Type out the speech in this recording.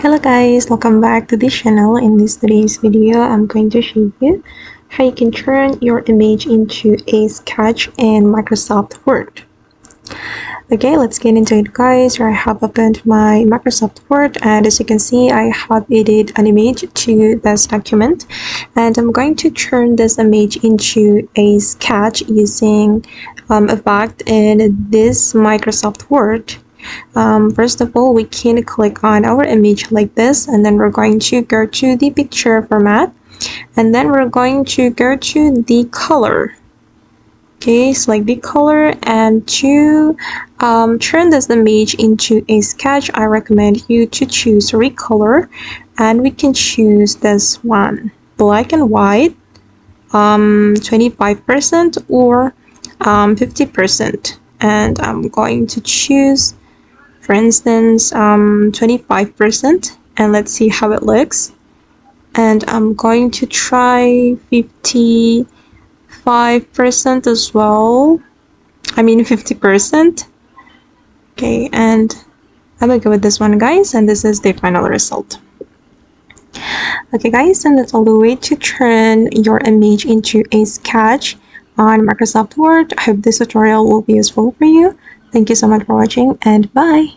Hello guys, welcome back to this channel. In today's video, I'm going to show you how you can turn your image into a sketch in Microsoft Word. Okay, let's get into it guys. Here I have opened my Microsoft Word, and as you can see, I have added an image to this document, and I'm going to turn this image into a sketch using Effect in this Microsoft Word. First of all, we can click on our image like this, and then we're going to go to the picture format, and then we're going to go to the color. Okay, select the color, and to turn this image into a sketch, I recommend you to choose recolor, and we can choose this one, black and white, 25% or 50%, and I'm going to choose, for instance, 25%, and let's see how it looks. And I'm going to try 55% as well. 50%. Okay, and I'm gonna go with this one guys, and this is the final result. Okay guys, and that's all the way to turn your image into a sketch on Microsoft Word. I hope this tutorial will be useful for you. Thank you so much for watching, and bye.